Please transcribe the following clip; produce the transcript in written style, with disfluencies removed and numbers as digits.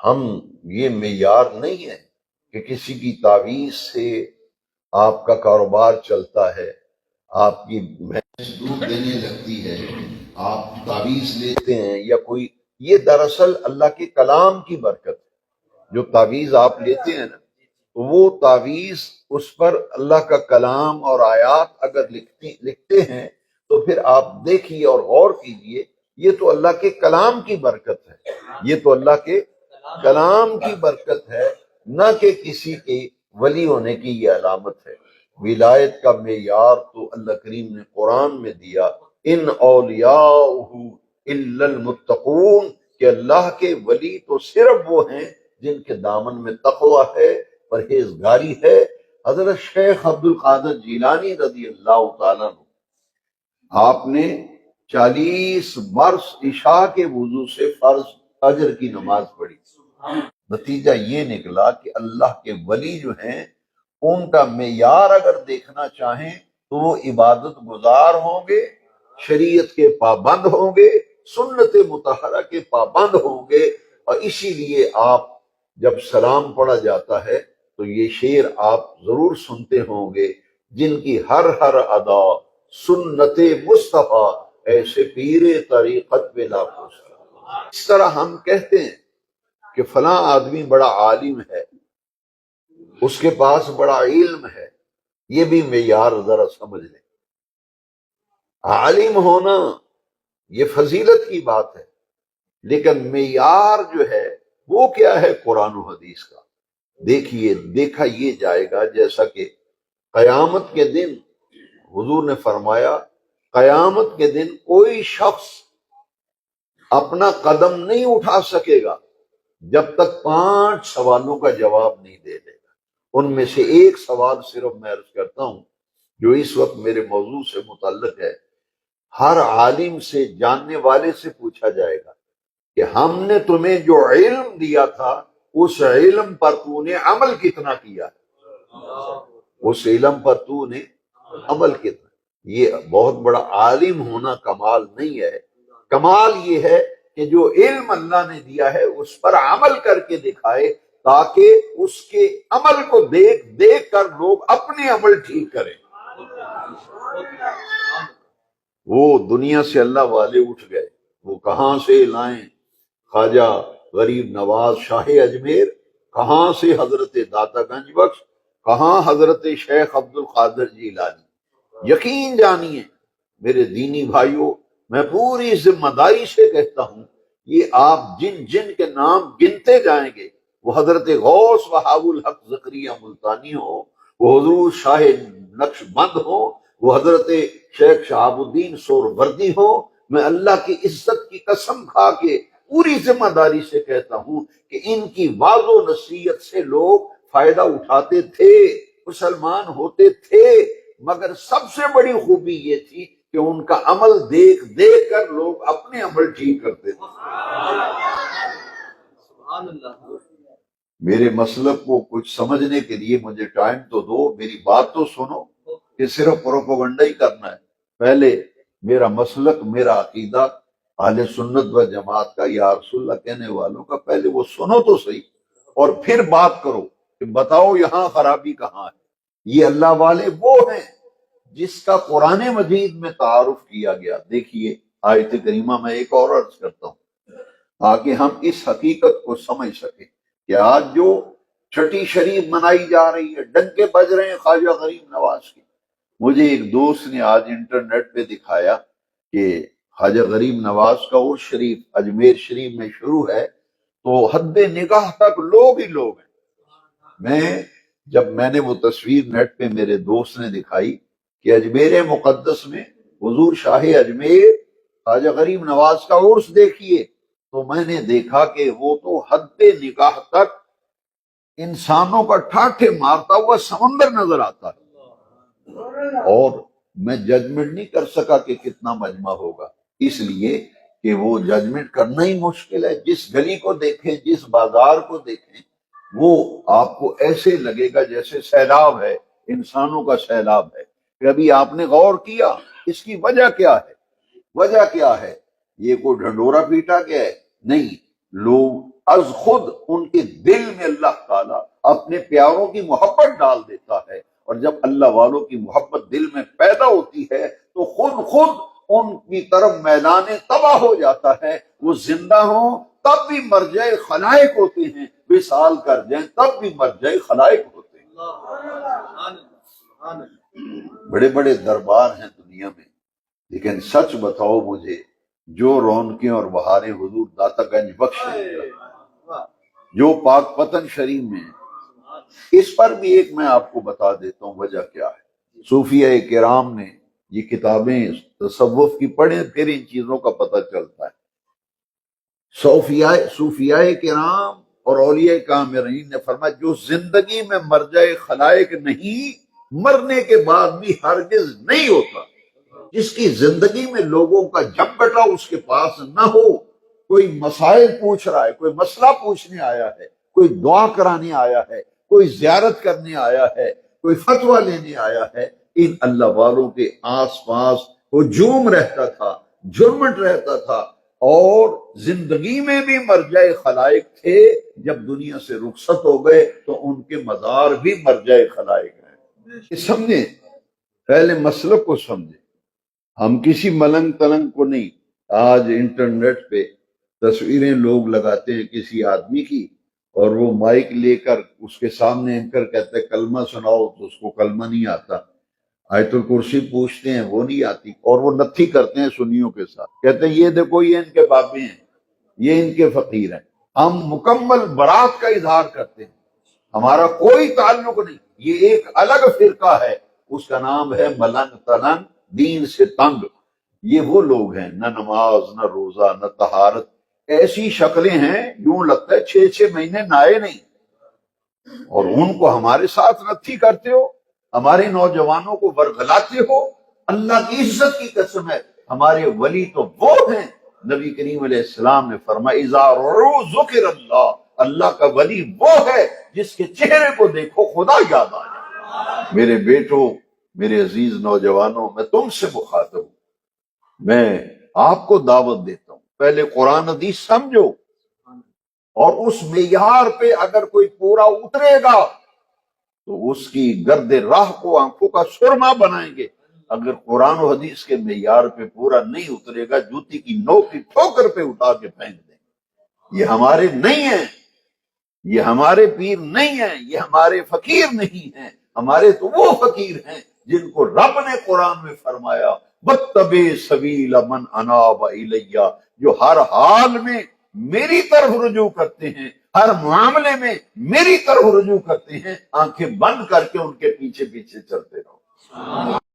ہم یہ معیار نہیں ہے کہ کسی کی تعویذ سے آپ کا کاروبار چلتا ہے، آپ کی بھینس دودھ دینے لگتی ہے، آپ تعویذ لیتے ہیں یا کوئی، یہ دراصل اللہ کے کلام کی برکت ہے۔ جو تعویذ آپ لیتے ہیں نا، وہ تعویذ اس پر اللہ کا کلام اور آیات اگر لکھتے ہیں تو پھر آپ دیکھیے اور غور کیجئے، یہ تو اللہ کے کلام کی برکت ہے، یہ تو اللہ کے کلام کی برکت ہے، نہ کہ کسی کے ولی ہونے کی یہ علامت ہے۔ ولایت کا معیار تو اللہ کریم نے قرآن میں دیا، ان اولیاءہ الا المتقون، کہ اللہ کے ولی تو صرف وہ ہیں جن کے دامن میں تقوی ہے، پرہیزگاری ہے۔ حضرت شیخ عبد القادر جیلانی رضی اللہ تعالیٰ عنہ، آپ نے 40 برس عشاء کے وضو سے فرض فجر کی نماز پڑھی۔ نتیجہ یہ نکلا کہ اللہ کے ولی جو ہیں، ان کا معیار اگر دیکھنا چاہیں تو وہ عبادت گزار ہوں گے، شریعت کے پابند ہوں گے، سنت مطہرہ کے پابند ہوں گے، اور اسی لیے آپ جب سلام پڑھا جاتا ہے تو یہ شعر آپ ضرور سنتے ہوں گے، جن کی ہر ہر ادا سنت مصطفیٰ، ایسے پیر طریقت پہ لا پوچھتا۔ اس طرح ہم کہتے ہیں کہ فلاں آدمی بڑا عالم ہے، اس کے پاس بڑا علم ہے، یہ بھی معیار ذرا سمجھ لیں۔ عالم ہونا یہ فضیلت کی بات ہے، لیکن معیار جو ہے وہ کیا ہے؟ قرآن و حدیث کا۔ دیکھیے، دیکھا یہ جائے گا جیسا کہ قیامت کے دن حضور نے فرمایا، قیامت کے دن کوئی شخص اپنا قدم نہیں اٹھا سکے گا جب تک 5 سوالوں کا جواب نہیں دے دے گا۔ ان میں سے ایک سوال صرف میں عرض کرتا ہوں جو اس وقت میرے موضوع سے متعلق ہے۔ ہر عالم سے، جاننے والے سے پوچھا جائے گا کہ ہم نے تمہیں جو علم دیا تھا اس علم پر تو نے عمل کتنا کیا ہے، اس علم پر تو نے عمل کتنا۔ یہ بہت بڑا عالم ہونا کمال نہیں ہے، کمال یہ ہے کہ جو علم اللہ نے دیا ہے اس پر عمل کر کے دکھائے، تاکہ اس کے عمل کو دیکھ دیکھ کر لوگ اپنے عمل ٹھیک کریں۔ وہ دنیا سے اللہ والے اٹھ گئے، وہ کہاں سے لائیں؟ خواجہ غریب نواز شاہ اجمیر، کہاں سے حضرت داتا گنج بخش، کہاں حضرت شیخ عبد القادر جیلانی۔ یقین جانیے میرے دینی بھائیوں، میں پوری ذمہ داری سے کہتا ہوں، یہ آپ جن جن کے نام گنتے جائیں گے، وہ حضرت غوث وہاب الحق زکریا ملتانی ہو، وہ حضور شاہ نقش بند ہو، وہ حضرت شیخ شہاب الدین سہروردی ہو، میں اللہ کی عزت کی قسم کھا کے پوری ذمہ داری سے کہتا ہوں کہ ان کی واضح و نصیحت سے لوگ فائدہ اٹھاتے تھے، مسلمان ہوتے تھے، مگر سب سے بڑی خوبی یہ تھی کہ ان کا عمل دیکھ دیکھ کر لوگ اپنے عمل ٹھیک کرتے تھے۔ میرے مسلک کو کچھ سمجھنے کے لیے مجھے ٹائم تو دو، میری بات تو سنو، کہ صرف پروپیگنڈا ہی کرنا ہے۔ پہلے میرا مسلک، میرا عقیدہ اہل سنت و جماعت کا، یا رسول اللہ کہنے والوں کا، پہلے وہ سنو تو صحیح، اور پھر بات کرو کہ بتاؤ یہاں خرابی کہاں ہے۔ یہ اللہ والے وہ ہیں جس کا قرآن مجید میں تعارف کیا گیا۔ دیکھیے آیت کریمہ میں ایک اور عرض کرتا ہوں تاکہ ہم اس حقیقت کو سمجھ سکیں کہ آج جو چھٹی شریف منائی جا رہی ہے، ڈنکے بج رہے ہیں خواجہ غریب نواز کی۔ مجھے ایک دوست نے آج انٹرنیٹ پہ دکھایا کہ خواجہ غریب نواز کا عرس شریف اجمیر شریف میں شروع ہے، تو حد نگاہ تک لوگ ہی لوگ ہیں۔ جب میں نے وہ تصویر نیٹ پہ میرے دوست نے دکھائی کہ اجمیر مقدس میں حضور شاہ اجمیر خواجہ غریب نواز کا عرس دیکھیے، تو میں نے دیکھا کہ وہ تو حد نگاہ تک انسانوں کا ٹھاٹھے مارتا ہوا سمندر نظر آتا ہے، اور میں ججمنٹ نہیں کر سکا کہ کتنا مجمع ہوگا، اس لیے کہ وہ ججمنٹ کرنا ہی مشکل ہے۔ جس گلی کو دیکھیں، جس بازار کو دیکھیں، وہ آپ کو ایسے لگے گا جیسے سیلاب ہے، انسانوں کا سیلاب ہے۔ کہ ابھی آپ نے غور کیا اس کی وجہ کیا ہے؟ وجہ کیا ہے؟ یہ کوئی ڈھنڈورا پیٹا گیا ہے؟ نہیں، لوگ از خود ان کے دل میں اللہ تعالیٰ اپنے پیاروں کی محبت ڈال دیتا ہے، اور جب اللہ والوں کی محبت دل میں پیدا ہوتی ہے تو خود ان کی طرف میدان تباہ ہو جاتا ہے۔ وہ زندہ ہوں تب بھی مرجع خلائق ہوتے ہیں، وصال کر جائیں تب بھی مرجع خلائق ہوتے ہیں۔ بڑے بڑے دربار ہیں دنیا میں، لیکن سچ بتاؤ مجھے، جو رونقیں اور بہاریں حضور داتا گنج بخش نے جو پاک پتن شریف میں ہیں، اس پر بھی ایک میں آپ کو بتا دیتا ہوں وجہ کیا ہے۔ صوفیہ کرام نے یہ کتابیں تصوف کی پڑھیں، پھر ان چیزوں کا پتہ چلتا ہے۔ صوفیہ کرام اور اولیاء کامرین نے فرمایا جو زندگی میں مرجع خلائق نہیں، مرنے کے بعد بھی ہرگز نہیں ہوتا۔ جس کی زندگی میں لوگوں کا جم گٹا اس کے پاس نہ ہو، کوئی مسائل پوچھ رہا ہے، کوئی مسئلہ پوچھنے آیا ہے، کوئی دعا کرانے آیا ہے، کوئی زیارت کرنے آیا ہے، کوئی فتویٰ لینے آیا ہے، ان اللہ والوں کے آس پاس ہجوم رہتا تھا، جرمٹ رہتا تھا، اور زندگی میں بھی مرجع خلائق تھے۔ جب دنیا سے رخصت ہو گئے تو ان کے مزار بھی مرجع خلائق ہیں۔ سمجھیں، پہلے مسلک کو سمجھیں، ہم کسی ملنگ تلنگ کو نہیں۔ آج انٹرنیٹ پہ تصویریں لوگ لگاتے ہیں کسی آدمی کی، اور وہ مائک لے کر اس کے سامنے اینکر کہتے ہیں کلمہ سناؤ، تو اس کو کلمہ نہیں آتا۔ آیت الکرسی پوچھتے ہیں، وہ نہیں آتی، اور وہ نتھی کرتے ہیں سنیوں کے ساتھ، کہتے ہیں یہ دیکھو یہ ان کے بابے ہیں، یہ ان کے فقیر ہیں۔ ہم مکمل برات کا اظہار کرتے ہیں، ہمارا کوئی تعلق نہیں۔ یہ ایک الگ فرقہ ہے، اس کا نام ہے ملنگ تلنگ، دین سے تنگ۔ یہ وہ لوگ ہیں، نہ نماز نہ روزہ نہ طہارت، ایسی شکلیں ہیں یوں لگتا ہے 6 مہینے نہائے نہیں، اور ان کو ہمارے ساتھ نتھی کرتے ہو، ہمارے نوجوانوں کو ورغلاتے ہو۔ اللہ کی عزت کی قسم ہے، ہمارے ولی تو وہ ہیں، نبی کریم علیہ السلام نے فرمایا اذا رؤوا ذکر اللہ، اللہ کا ولی وہ ہے جس کے چہرے کو دیکھو خدا یاد آ جائے۔ میرے بیٹوں، میرے عزیز نوجوانوں، میں تم سے مخاطب ہوں، میں آپ کو دعوت دیتا ہوں، پہلے قرآن حدیث سمجھو، اور اس معیار پہ اگر کوئی پورا اترے گا تو اس کی گرد راہ کو آنکھوں کا سرما بنائیں گے۔ اگر قرآن و حدیث کے معیار پہ پورا نہیں اترے گا، جوتی کی نوک کی ٹھوکر پہ اٹھا کے پھینک دیں گے۔ یہ ہمارے نہیں ہیں، یہ ہمارے پیر نہیں ہیں، یہ ہمارے فقیر نہیں ہیں، ہمارے تو وہ فقیر ہیں جن کو رب نے قرآن میں فرمایا وَاتَّبِعْ سَبِيلَ مَنْ أَنَابَ إِلَيَّ، جو ہر حال میں میری طرف رجوع کرتے ہیں، ہر معاملے میں میری طرف رجوع کرتے ہیں، آنکھیں بند کر کے ان کے پیچھے پیچھے چلتے رہو۔